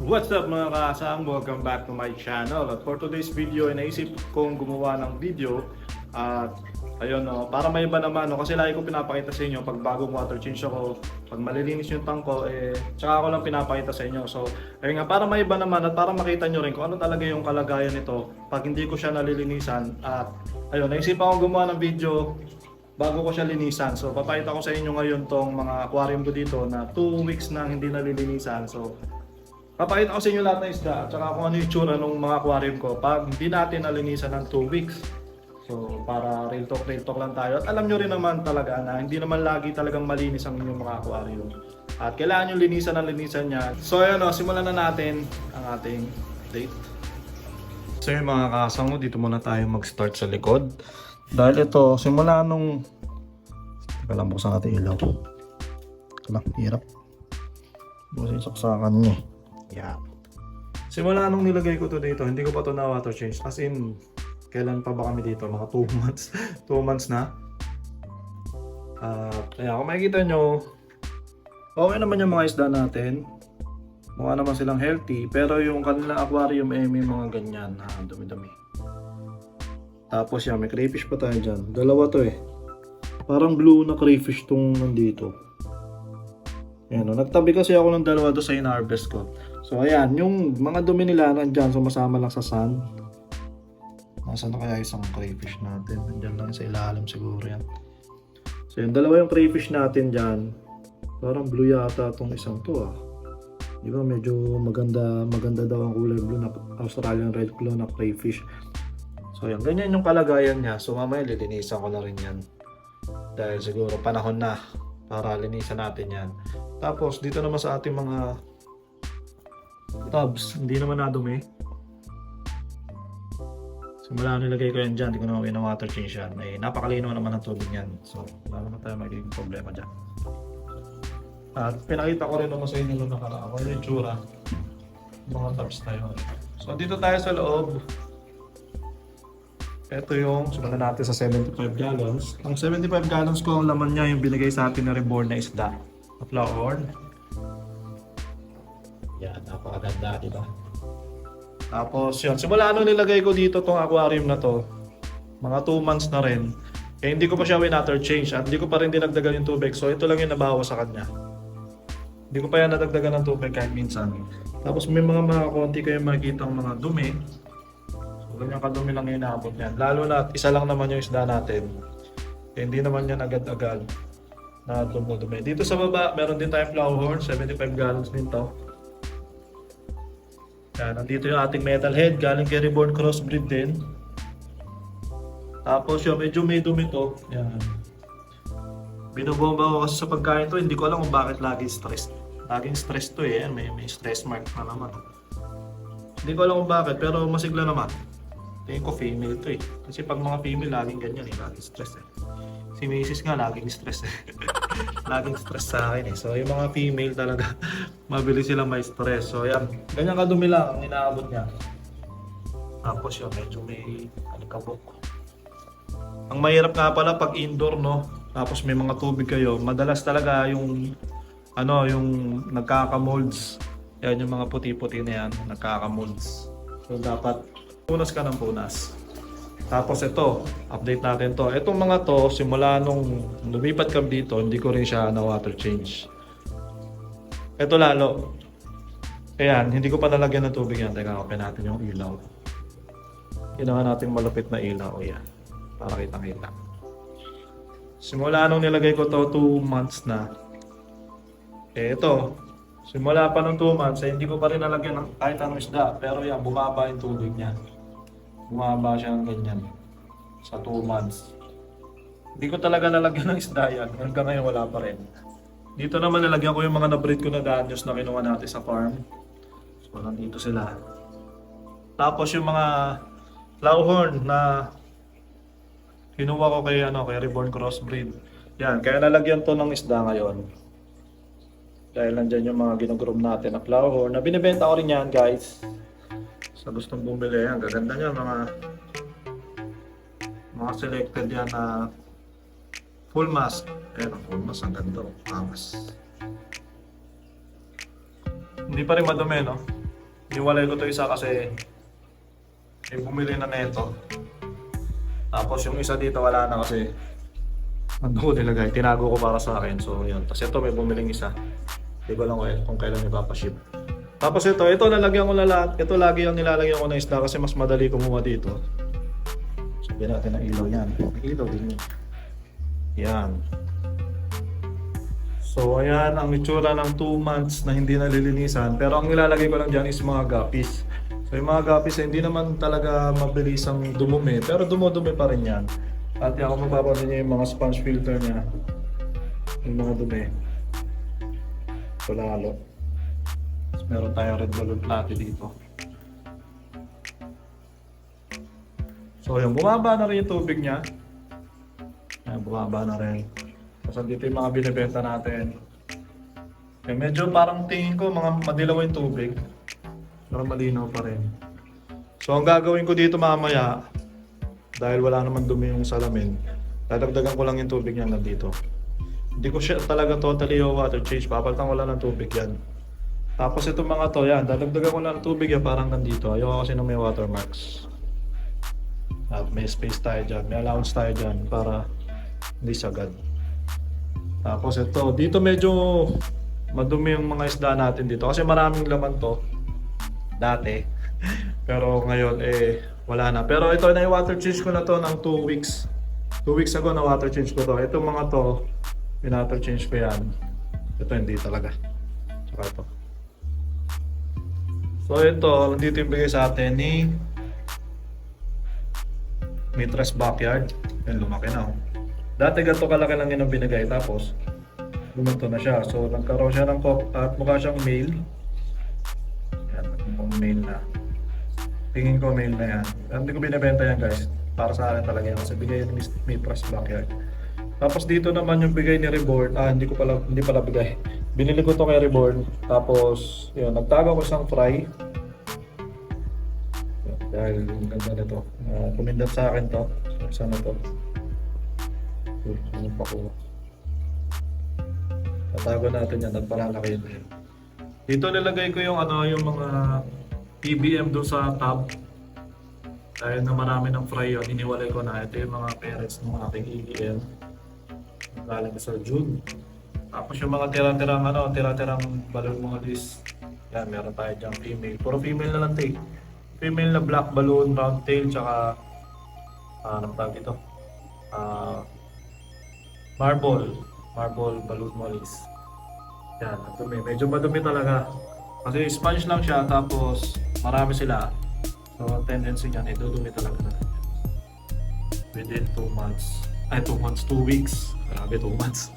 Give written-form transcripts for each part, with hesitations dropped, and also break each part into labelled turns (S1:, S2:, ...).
S1: What's up mga kaasam? Welcome back to my channel. At for today's video, naisip kong gumawa ng video at ayun no, para may iba naman no, kasi lagi ko pinapakita sa inyo pag bagong water change ako, pag malilinis yung tank ko, tsaka ako lang pinapakita sa inyo. So, ayun nga, para may iba naman at para makita nyo rin kung ano talaga yung kalagayan nito pag hindi ko siya nalilinisan. At ayun, naisip akong gumawa ng video bago ko siya linisan. So, papakita ko sa inyo ngayon tong mga aquarium ko dito na 2 weeks na hindi nalilinisan. So, papakita ko sa inyo lahat ng isda at saka kung ano yung tsura ng mga aquarium ko pag hindi natin nalinisan ng 2 weeks. So para real talk lang tayo. At alam nyo rin naman talaga na hindi naman lagi talagang malinis ang inyong mga aquarium. At kailangan nyo linisan niya. So ayun o, simulan na natin ang ating update. So yun mga kasama, dito muna tayo mag-start sa likod. Dahil ito, simula nung... Teka lang, buksan natin ilaw. Teka lang, hirap. Buksan yung saksakan niya. Yeah. Simula nung nilagay ko to dito, hindi ko pa to na water change. As in, kailan pa ba kami dito? Mga 2 months. 2 months na. Kaya kung makikita nyo, okay naman yung mga isda natin. Mukha naman silang healthy. Pero yung kanilang aquarium may mga ganyan. Dumi-dumi. Tapos yan, may crayfish pa tayo dyan. Dalawa to eh. Parang blue na crayfish tong nandito. Ayan, nagtabi kasi ako ng dalawa doon sa in-harvest ko. So ayan, yung mga dumi nila nandyan, sumasama lang sa sand. Nasaan na kaya isang crayfish natin? Nandyan lang sa ilalim siguro yan. So yung dalawa yung crayfish natin dyan. Parang blue yata itong isang to ah. Di ba medyo maganda daw ang kulay blue na Australian red claw na crayfish. So yan, ganyan yung kalagayan niya. So mamaya lilinisan ko na rin yan. Dahil siguro panahon na para linisan natin yan. Tapos dito naman sa ating mga tubs, hindi naman nadumi. Simula nilagay ko yan dyan, hindi ko naman wina-water change yan. Napakalino naman ang tubig yan. So, wala naman tayo magiging problema dyan. At pinakita ko rin naman sa inyo nung nakaraan kung yung tsura mga tubs tayo. So, dito tayo sa loob. Ito yung, simulan natin sa 75 gallons. Ang 75 gallons ko, ang laman niya yung binigay sa atin na reborn na isda. Na flower. Yan, napakaganda, di ba? Tapos yun, simula nung nilagay ko dito tong aquarium na to, mga 2 months na rin, hindi ko pa siya water change at hindi ko pa rin dinagdagan yung tubig. So ito lang yung nabawas sa kanya. Hindi ko pa yan nadagdagan ng tubig kahit minsan. Tapos may mga konti kayong makikita ang mga dumi. So ganyan kadumi lang yung inaabot niyan. Lalo na isa lang naman yung isda natin. Hindi naman yan agad-agad na dumudumi. Dito sa baba, meron din tayong flowerhorn, 75 gallons din to. Yan, nandito yung ating metal head, galing kay Reborn Crossbreed din. Tapos yung medyo may dumi to. Yan. Binobomba ko kasi sa pagkain to, hindi ko alam kung bakit laging stress. Laging stress to eh, may stress mark na naman. Hindi ko alam kung bakit, pero masigla naman. Tingin ko female to eh. Kasi pag mga female, laging ganyan eh, laging stress eh. Si Mrs. nga, laging stress eh. Laging stress sa akin eh. So yung mga female talaga, mabilis silang may stress. So yan, ganyan kadumi lang ang inaabot niya. Tapos yun, medyo may alikabok. Ang mahirap nga pala pag indoor no, tapos may mga tubig kayo, madalas talaga yung yung nagkaka-molds. Yan yung mga puti-puti na yan, nagkaka-molds. So dapat punas ka ng punas. Tapos ito, update natin to. Itong mga to, simula nung lumipat kami dito, hindi ko rin siya na water change. Ito lalo. Ayan, hindi ko pa nalagyan ng tubig yan. Teka, open natin yung ilaw. Ginawa natin malupit na ilaw. Ayan, para kitang-kita. Simula nung nilagay ko to 2 months na. Ito, simula pa nung 2 months, hindi ko pa rin nalagyan ng kahit anong isda. Pero yan, bumaba yung tubig niya. Bumaba siya ng ganyan sa 2 months. Hindi ko talaga nalagyan ng isda yan. Hanggang ngayon wala pa rin. Dito naman nalagyan ko yung mga na-breed ko na danyos na kinuha natin sa farm. So nandito sila. Tapos yung mga flowerhorn na kinuha ko kay Reborn Crossbreed. Yan, kaya nalagyan to ng isda ngayon. Dahil nandyan yung mga ginugroom natin na flowerhorn. Na binibenta ko rin yan guys. Sa gustong bumili, ang gaganda niya, mga selected yan na full mask. Ayan, full mask, ang ganda, angas. Hindi pa rin madumi, no? Iniwalay ko to isa kasi may bumili na neto. Tapos yung isa dito wala na kasi ano ko nilagay, tinago ko para sa akin. So yun. Tapos ito may bumiling isa. Hindi ko lang kung kailan ipapaship. Tapos ito lalagyan ko na lahat. Ito lagi yung nilalagyan ko ng isda kasi mas madali kumuha dito. Sabihin natin ang ilaw yan. Ang ilaw din yun. Yan. So ayan ang itsura ng 2 months na hindi nalilinisan. Pero ang nilalagay ko lang dyan is mga guppies. So yung mga guppies hindi naman talaga mabilis ang dumumi. Pero dumudumi pa rin yan. At yan kung mapapansin niyo yung mga sponge filter niya. Yung mga dumi. Ito lalo. Tapos meron tayong red balloon platy dito. So yung bumaba na rin yung tubig niya. Ayan, bumaba na rin. Tapos dito yung mga binibenta natin. Medyo parang tingin ko mga madilaw yung tubig. Pero malinaw pa rin. So ang gagawin ko dito mamaya, dahil wala naman dumi yung salamin, dadagdagan ko lang yung tubig niya hanggang dito. Hindi ko siya talaga totally water change, papalitan ko lang ng tubig yan. Tapos itong mga to, yan, dadagdagan ko lang ng tubig yan parang hanggang dito. Ayoko kasi na may watermarks. At may space tayo dyan, may allowance tayo dyan para hindi sagad. Tapos ito, dito medyo madumi yung mga isda natin dito kasi maraming laman to dati. Pero ngayon wala na. Pero ito na i-water change ko na to ng 2 weeks. 2 weeks ago na water change ko to. Itong mga to, water change ko yan. Ito hindi talaga. Saka ito. So ito, dito yung bigay sa atin ni Mitra's Backyard. Yan, lumaki na. Dati ganito kalaki lang yun ang binigay. Tapos, lumunto na siya. So nagkaroon siya ng cock at mukha siyang male. Yan, mukhang male na. Tingin ko mail na yan. Hindi ko binibenta yan guys. Para sa akin talaga yan. Kasi bigay ni Mitra's Backyard. Tapos dito naman yung bigay ni Reborn. Hindi pala bigay. Binili ko to kay Reborn. Tapos, yun, nagtago ko isang fry. Yun, dahil yung ganda nito. Kumindat sa akin to. So, sana to. Ano pa ko. Tatago natin yan at palalaki yun. Dito nilagay ko yung yung mga PBM doon sa tab. Dahil na marami ng fry yun, iniwalay ko na. Ito yung mga parents ng aking EBM. Galing sa June. Tapos yung mga tira-tirang balloon mga dis. Yan, meron tayo dyan female. Puro female na lang tail. Female na black balloon, round tail, tsaka ano tawag dito? Marble balloon mollies. Yan, madumi. Medyo madumi talaga. Kasi sponge lang siya, tapos marami sila. So, tendency niyan, dudumi talaga na. Within 2 months. 2 weeks. Grabe, 2 months.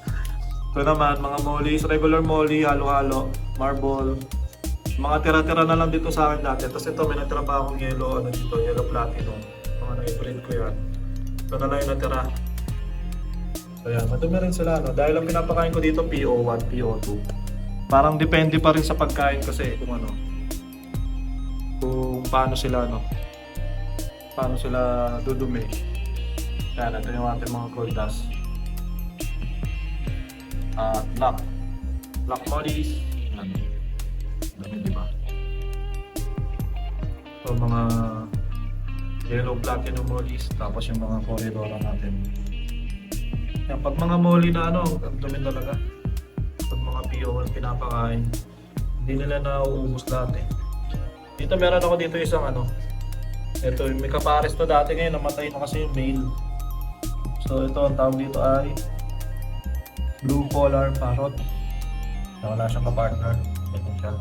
S1: Ito naman, mga mollies, regular molly, halo-halo, marble. Mga tira-tira na lang dito sa akin dati. Tapos ito, may natira pa akong yellow, yellow platinum. Mga na-print ko yan. Ito na lang yung natira. So yan, madumi rin sila. Dahil ang pinapakain ko dito, PO1, PO2. Parang depende pa rin sa pagkain kasi kung paano sila paano sila dudumi. Yan, ito yung ating mga koldas. Black mollies. Yan. Dami, diba? So mga yellow platinum mollies, tapos yung mga corridora natin. Yan, pag mga molly na ang dumi talaga. Pag mga PO1 pinapakain, hindi nila nauubos dati. Dito meron ako dito isang ito may kapares to dati, ngayon namatay na kasi yung male. So ito ang tawag dito ay blue collar parrot. Wala siyang kapartner. Ito siya.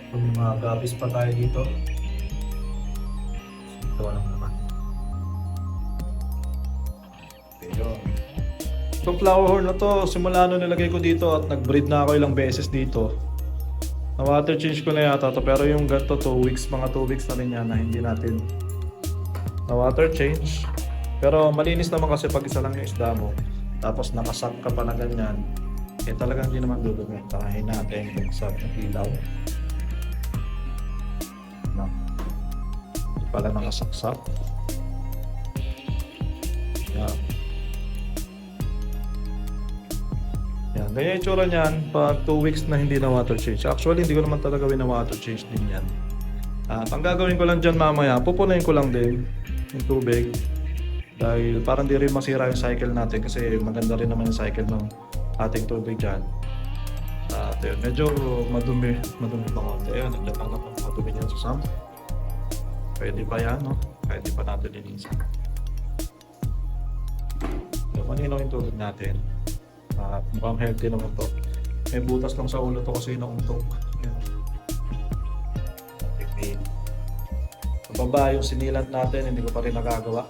S1: So mga guppies pa tayo dito. Ito lang naman. Ayun. Itong flower horn na to, simula nilagay ko dito at nag-breed na ako ilang beses dito. Na-water change ko na yata to, pero yung ganito 2 weeks, mga 2 weeks na rin yan na hindi natin na-water change. Pero malinis naman kasi pag isa lang yung isda mo, tapos nakasak ka pa na ganyan, talagang hindi naman dudumi. Tarahin natin kung sa ilaw. Hindi pala nakasaksak. Yan. Yan. Yan. Ganyan yung itsura niyan pag 2 weeks na hindi na water change. Actually, hindi ko naman talaga wina-water change din yan. At ang gagawin ko lang dyan mamaya, pupunayin ko lang din yung tubig. Dahil parang di rin masira yung cycle natin kasi maganda rin naman yung cycle ng ating tubig dyan. At yun, medyo madumi pa konti. Ayan, nandiyan lang naman madumi niyan sa sump. Pwede pa yan, no? Pwede pa natin linisan. So, maninaw yung tubig natin. At mukhang healthy naman to. May butas lang sa ulo to kasi nauntog. Ayan. Sa baba yung sinilant natin, hindi ko pa rin nagagawa.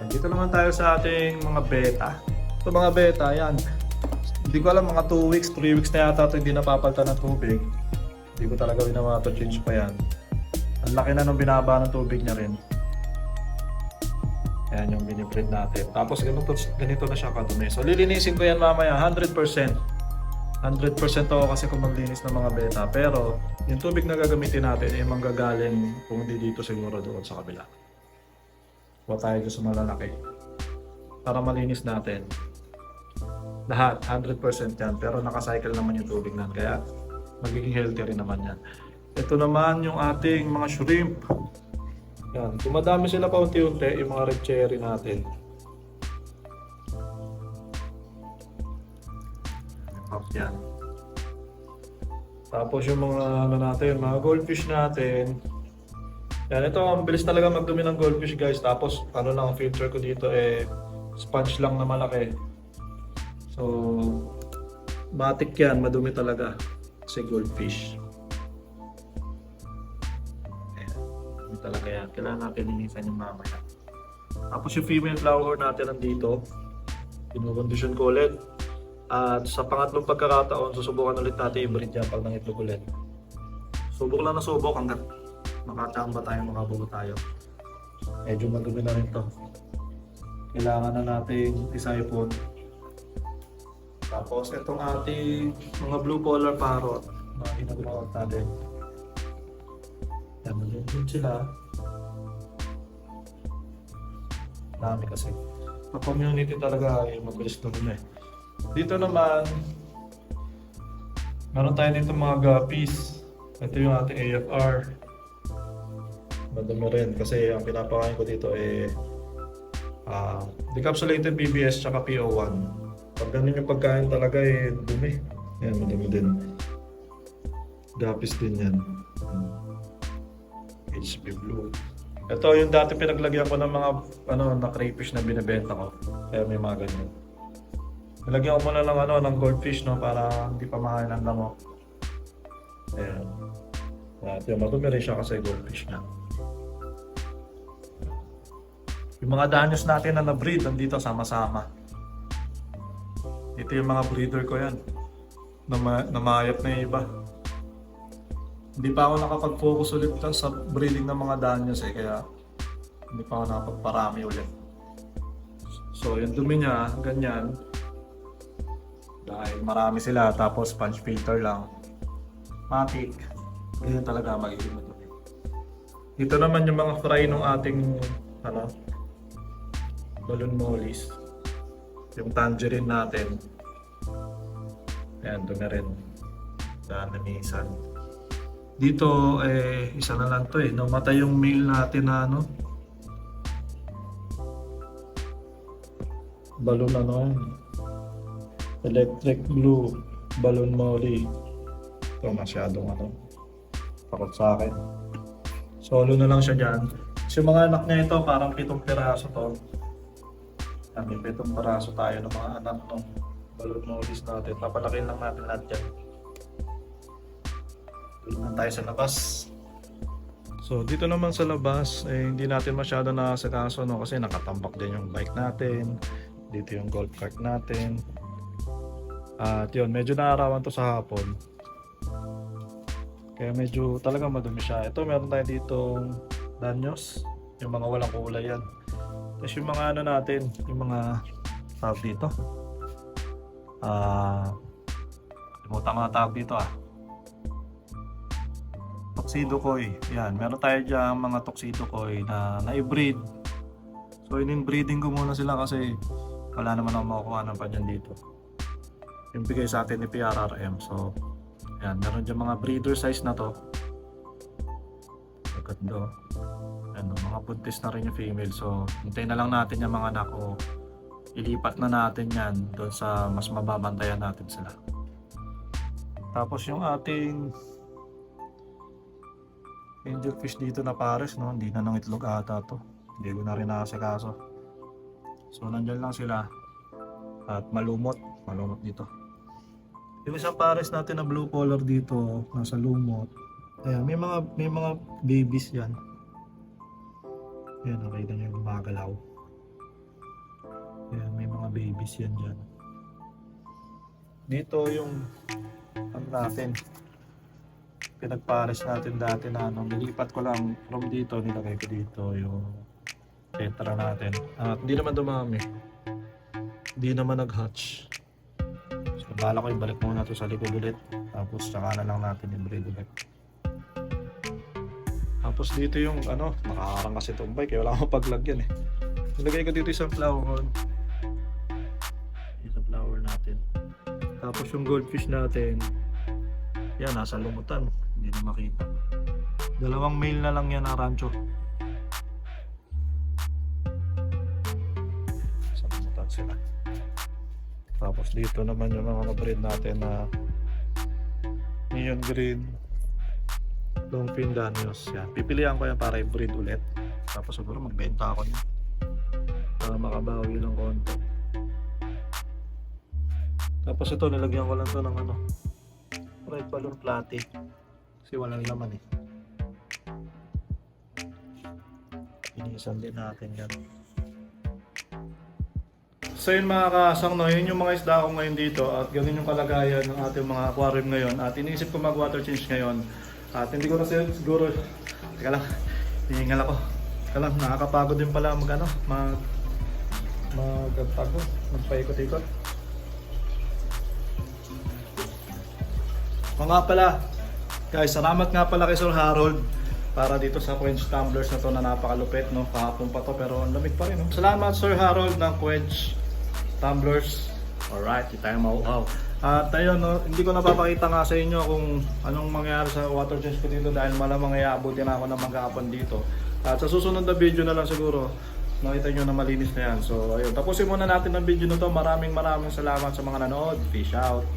S1: Dito naman tayo sa ating mga beta. Ito mga beta, yan. Hindi ko alam, mga 2 weeks, 3 weeks na yata ito hindi napapalitan ng tubig. Hindi ko talaga wina-water change pa yan. Ang laki na nung binaba ng tubig niya rin. Ayan yung binibreed natin. Tapos ganito na siya kadumi. So lilinisin ko yan mamaya 100%. 100% ako kasi kung maglinis ng mga beta. Pero yung tubig na gagamitin natin ay manggagaling kung hindi dito siguro doon sa kabila. Huwag tayo sa malalaki. Para malinis natin. Lahat, 100% yan. Pero nakacycle naman yung tubig na. Kaya magiging healthy rin naman yan. Ito naman yung ating mga shrimp. Yan. Dumadami sila pa unti-unti yung mga red cherry natin. Yan. Tapos yung mga ano natin, mga goldfish natin. Yan, ito ang bilis talaga magdumi ng goldfish guys. Tapos ano lang ang filter ko dito sponge lang na malaki. So matik yan, madumi talaga kasi goldfish. Ayan, dumi talaga yan. Kailangan natin linisan yung mamaya. Tapos yung female flower natin nandito. Kinukondisyon ko ulit. At sa pangatlong pagkakataon, susubukan ulit natin i-breed yan pag nangitlog ulit. Subok lang na subok hanggat makatamba tayo, makabuo tayo. Medyo madumi na rin to. Kailangan na natin isipon. Tapos itong ating mga blue collar parrot, mga ginagawa natin. Yan, malulog sila. Dami kasi. Sa community talaga ay mabilis na rin Dito naman, meron tayo dito mga guppies. Ito yung ating AFR. Madumi rin kasi ang pinapakain ko dito decapsulated BBS tsaka PO1. Pag ganun yung pagkain talaga dumi. Yan, madumi din. Guppies din yan. HB Blue. Ito yung dati pinaglagyan ko ng mga na crayfish na binibenta ko. Kaya may mga ganyan. Nilagyan ko muna lang ng goldfish para hindi pa makain ng lamok. Ayan. At yung madumi rin siya kasi goldfish na. Yung mga danyos natin na na-breed nandito sama-sama. Ito yung mga breeder ko yan. Namayap na yung iba. Hindi pa ako nakapag-focus ulit sa breeding ng mga danyos kaya hindi pa ako nakapagparami ulit. So yung dumi niya, ganyan. Dahil marami sila tapos sponge filter lang. Matik. Ganyan talaga magiging madumi. Dito naman yung mga fry ng ating balloon mollies. Yung tangerine natin. Ayan, dumi rin. Namisan. Dito isa na lang to namatay yung male natin na balloon electric blue balloon molly. Ito masyadong takot sa akin. Solo na lang siya dyan. Kasi yung mga anak niya ito parang 7 piraso to. May 7 piraso tayo ng mga anak ng balloon mollies natin. Papalakin lang natin lahat dyan. Tulungan tayo sa labas. So dito naman sa labas hindi natin masyado nakasakaso kasi nakatambak din yung bike natin. Dito yung golf cart natin. At yun, medyo naarawan to sa hapon. Kaya medyo talagang madumi siya. Ito meron tayo ditong danyos. Yung mga walang kulay yan. Tapos yung mga natin, yung mga tawag dito. Limutan ko na tawag dito Tuxedo koi. Yan, meron tayo dyan mga tuxedo koi na i-breed. So in-breeding ko muna sila kasi wala naman ako makukuha ng pa dyan dito. yung bigay sa atin ni PRRM. So yan, meron dyan mga breeder size na to. Ganda. Ano, mga buntis na rin yung female. So hintayin na lang natin yung mga anak o ilipat na natin yan doon sa mas mababantayan natin sila. Tapos yung ating angelfish dito na pares, no? Hindi na nang itlog ata to. Hindi ko na rin nakasikaso. So nandyan lang sila. At malumot dito. Yung isang pares natin na blue collar dito, nasa lumot. Ayan, may mga babies yan. Ayan, nakita nyo yung gumagalaw. Ayan, may mga babies yan dyan. Dito yung ano natin, pinagpares natin dati na ano, nilipat ko lang from dito, nilagay ko dito yung tetra natin. At hindi naman dumami. Hindi naman nag-hatch. So bala ko ibalik muna to sa likod ulit. Tapos saka na lang natin i-breed ulit. Tapos dito yung ano, nakakarang kasi itong bike, kaya wala akong paglagyan eh. Nilagay ko dito isang flower horn. Isang flower natin. Tapos yung goldfish natin, yan, nasa lumutan. Hindi na makita. Dalawang male na lang yan na rancho. Sa lumutan sila. Tapos dito naman yung mga breed natin na neon green, longfin danios. Yan. Pipilihan ko yan para i-breed ulit. Tapos siguro magbenta ako niya para makabawi ng konti. Tapos ito, nilagyan ko lang to ng ano, red balloon platy. Kasi walang laman eh. Inisan din natin yan. So yun mga kasang, no, yun yung mga isda ko ngayon dito at ganun yung kalagayan ng ating mga aquarium ngayon. At iniisip ko mag water change ngayon. At hindi ko na siguro, teka lang, hihingal ako. Teka lang, nakakapagod din pala magpaikot-ikot. O nga pala, guys, salamat nga pala kay Sir Harold para dito sa Quench tumblers na to na napakalupit, no? Kahapon pa to pero ang lamig pa rin, no? Salamat Sir Harold ng Quench tumblers. Alright, di tayo mauhaw. At ayun, no, hindi ko napapakita nga sa inyo kung anong mangyayari sa water change ko dito dahil malamang iabutin ako ng maghapon dito. At sa susunod na video na lang siguro makita nyo na malinis na yan. So ayun, tapusin muna natin ang video na to. Maraming salamat sa mga nanood. Peace out.